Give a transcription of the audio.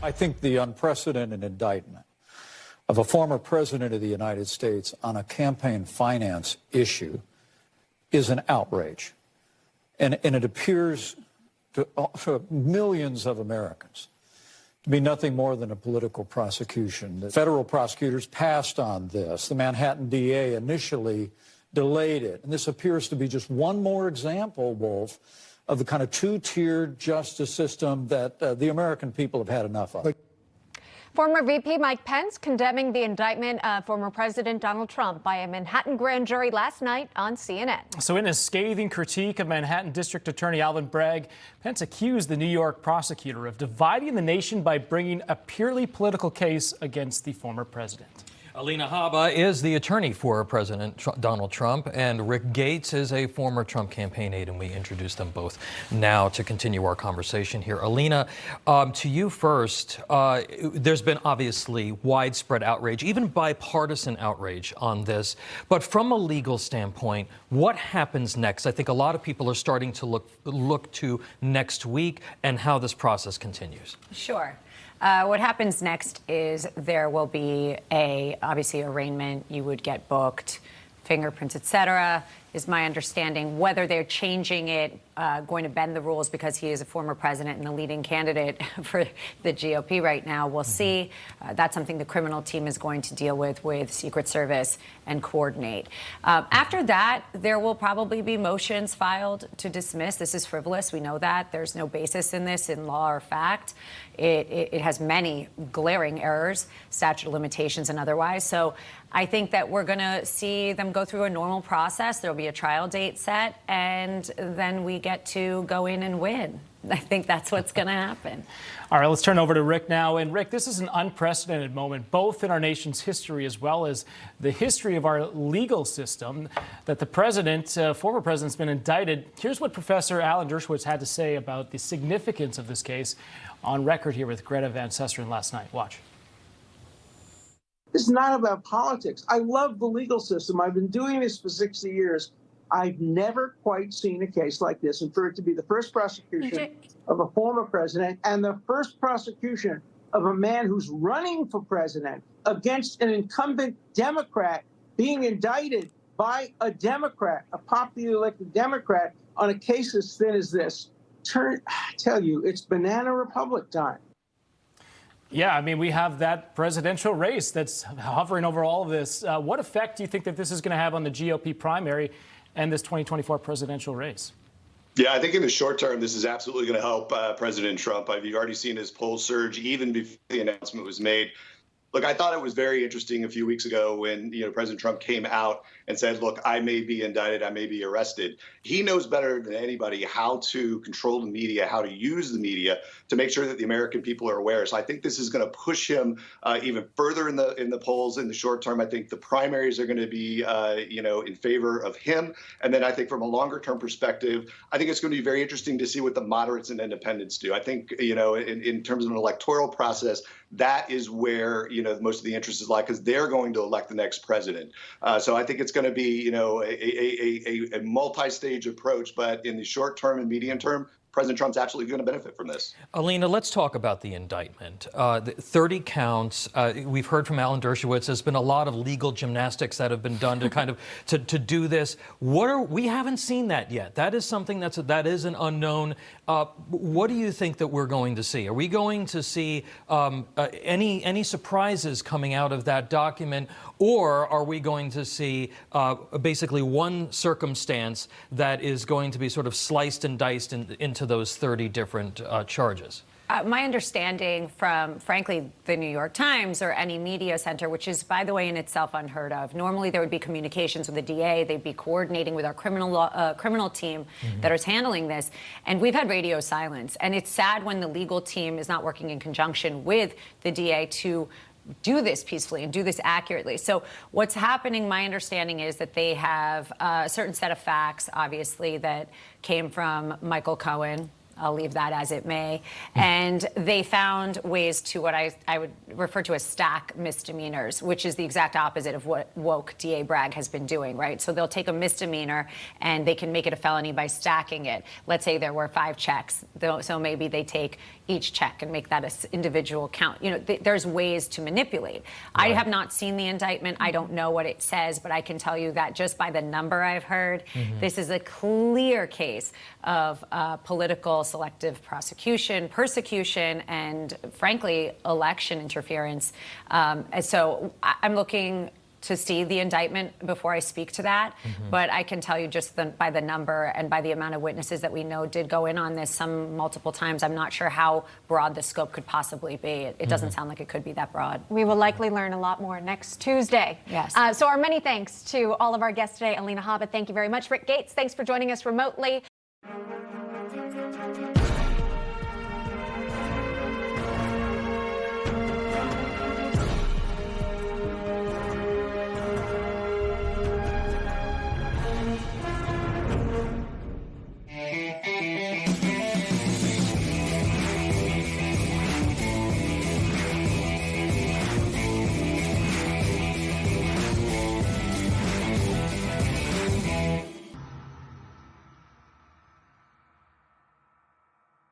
I think the unprecedented indictment of a former president of the United States on a campaign finance issue is an outrage. And it appears to millions of Americans to be nothing more than a political prosecution. The federal prosecutors passed on this. The Manhattan DA initially delayed it. And this appears to be just one more example, Wolf, of the kind of two-tiered justice system that the American people have had enough of. Former VP Mike Pence condemning the indictment of former President Donald Trump by a Manhattan grand jury last night on CNN. So in a scathing critique of Manhattan District Attorney Alvin Bragg, Pence accused the New York prosecutor of dividing the nation by bringing a purely political case against the former president. Alina Habba is the attorney for President Donald Trump, and Rick Gates is a former Trump campaign aide, and we introduce them both now to continue our conversation here. Alina, to you first. There's been obviously widespread outrage, even bipartisan outrage on this. But from a legal standpoint, what happens next? I think a lot of people are starting to look to next week and how this process continues. Sure. What happens next is there will be obviously arraignment. You would get booked, fingerprints, etc. Is my understanding. Whether they're changing it, going to bend the rules because he is a former president and the leading candidate for the GOP right now, we'll see. That's something the criminal team is going to deal with Secret Service and coordinate. After that, there will probably be motions filed to dismiss. This is frivolous. We know that. There's no basis in this in law or fact. It has many glaring errors, statute of limitations and otherwise. So I think that we're going to see them go through a normal process. There'll be a trial date set, and then we get to go in and win. I think that's what's going to happen. All right, let's turn over to Rick now. And Rick, this is an unprecedented moment, both in our nation's history as well as the history of our legal system, that the president, former president's been indicted. Here's what Professor Alan Dershowitz had to say about the significance of this case on record here with Greta Van Susteren last night. Watch. It's not about politics. I love the legal system. I've been doing this for 60 years. I've never quite seen a case like this, and for it to be the first prosecution of a former president and the first prosecution of a man who's running for president against an incumbent Democrat being indicted by a Democrat, a popularly elected Democrat, on a case as thin as this. I tell you, it's banana republic time. Yeah, I mean, we have that presidential race that's hovering over all of this. What effect do you think that this is going to have on the GOP primary and this 2024 presidential race? Yeah, I think in the short term, this is absolutely going to help President Trump. You've already seen his poll surge even before the announcement was made. Look, I thought it was very interesting a few weeks ago when, President Trump came out and said, look, I may be indicted, I may be arrested. He knows better than anybody how to control the media, how to use the media to make sure that the American people are aware. So I think this is going to push him even further in the polls in the short term. I think the primaries are going to be, in favor of him. And then I think from a longer term perspective, I think it's going to be very interesting to see what the moderates and independents do. I think, in terms of an electoral process, that is where, most of the interest is like, because they're going to elect the next president. So I think it's going to be, a multi-stage approach. But in the short term and medium term, President Trump's absolutely going to benefit from this. Alina, let's talk about the indictment. 30 counts. We've heard from Alan Dershowitz. There's been a lot of legal gymnastics that have been done to kind of to do this. We haven't seen that yet. That is something that is an unknown. What do you think that we're going to see? Are we going to see any surprises coming out of that document, or are we going to see basically one circumstance that is going to be sort of sliced and diced into those 30 different charges? My understanding from, frankly, the New York Times or any media center, which is, by the way, in itself unheard of. Normally, there would be communications with the DA. They'd be coordinating with our criminal team that is handling this. And we've had radio silence. And it's sad when the legal team is not working in conjunction with the DA to do this peacefully and do this accurately. So what's happening, my understanding is that they have a certain set of facts, obviously, that came from Michael Cohen. I'll leave that as it may. And they found ways to what I would refer to as stack misdemeanors, which is the exact opposite of what woke DA Bragg has been doing, right? So they'll take a misdemeanor and they can make it a felony by stacking it. Let's say there were 5 checks. So maybe they take, each check and make that an individual count. You know, there's ways to manipulate. Right. I have not seen the indictment. I don't know what it says, but I can tell you that just by the number I've heard, this is a clear case of political selective prosecution, persecution, and frankly, election interference. And so I'm looking to see the indictment before I speak to that. But I can tell you just by the number and by the amount of witnesses that we know did go in on this, some multiple times, I'm not sure how broad the scope could possibly be. It doesn't sound like it could be that broad. We will likely learn a lot more next Tuesday. Yes. So our many thanks to all of our guests today. Alina Habba, thank you very much. Rick Gates, thanks for joining us remotely.